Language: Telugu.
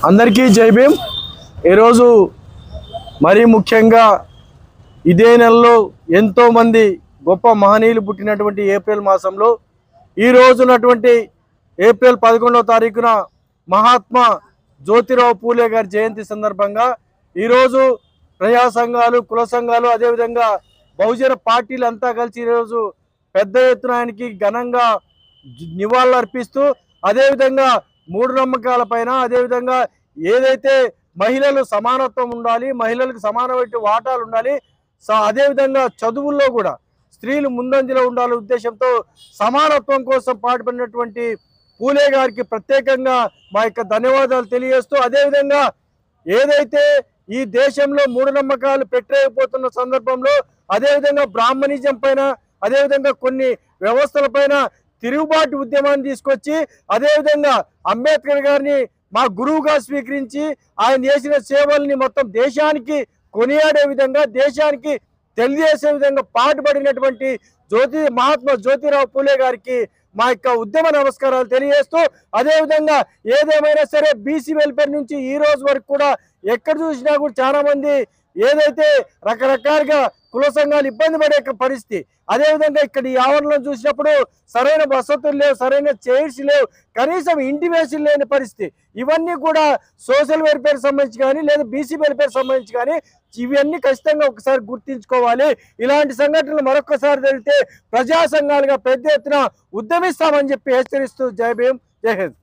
అందరికీ జై భీమ్। ఈరోజు మరీ ముఖ్యంగా ఇదే నెలలో ఎంతోమంది గొప్ప మహనీయులు పుట్టినటువంటి ఏప్రిల్ మాసంలో ఈ రోజునటువంటి ఏప్రిల్ 11వ తారీఖున మహాత్మా జ్యోతిరావు పూలే గారి జయంతి సందర్భంగా ఈరోజు ప్రజా సంఘాలు, కుల సంఘాలు, అదేవిధంగా బహుజన పార్టీలు అంతా కలిసి ఈరోజు పెద్ద ఎత్తున ఆయనకి ఘనంగా నివాళులు అర్పిస్తూ, అదేవిధంగా మూఢనమ్మకాల పైన, అదేవిధంగా ఏదైతే మహిళలు సమానత్వం ఉండాలి, మహిళలకు సమానమైన వాటాలు ఉండాలి, అదేవిధంగా చదువుల్లో కూడా స్త్రీలు ముందంజలో ఉండాలనే ఉద్దేశంతో సమానత్వం కోసం పాటుపడినటువంటి పూలే గారికి ప్రత్యేకంగా మా యొక్క ధన్యవాదాలు తెలియజేస్తూ, అదేవిధంగా ఏదైతే ఈ దేశంలో మూఢనమ్మకాలు పెట్టేయపోతున్న సందర్భంలో, అదేవిధంగా బ్రాహ్మణిజం పైన, అదేవిధంగా కొన్ని వ్యవస్థల పైన తిరుగుబాటు ఉద్యమాన్ని తీసుకొచ్చి, అదేవిధంగా అంబేద్కర్ గారిని మా గురువుగా స్వీకరించి ఆయన చేసిన సేవల్ని మొత్తం దేశానికి కొనియాడే విధంగా, దేశానికి తెలియజేసే విధంగా పాటుపడినటువంటి మహాత్మా జ్యోతిరావు పూలే గారికి మా యొక్క ఉద్యమ నమస్కారాలు తెలియజేస్తూ, అదేవిధంగా ఏదేమైనా సరే బీసీ వెల్ఫేర్ నుంచి ఈ రోజు వరకు కూడా ఎక్కడ చూసినా కూడా చాలా మంది ఏదైతే రకరకాలుగా కుల సంఘాలు ఇబ్బంది పడే పరిస్థితి, అదేవిధంగా ఇక్కడ ఈ ఆవరణలో చూసినప్పుడు సరైన వసతులు లేవు, సరైన చైర్స్ లేవు, కనీసం ఇంటిమేషన్ లేని పరిస్థితి, ఇవన్నీ కూడా సోషల్ వెల్ఫేర్ సంబంధించి కానీ లేదా బీసీ వెల్ఫేర్ సంబంధించి కానీ ఇవన్నీ ఖచ్చితంగా ఒకసారి గుర్తించుకోవాలి। ఇలాంటి సంఘటనలు మరొకసారి జరిగితే ప్రజా సంఘాలుగా పెద్ద ఎత్తున ఉద్యమిస్తామని చెప్పి హెచ్చరిస్తూ జై భీమ్, జై హింద్।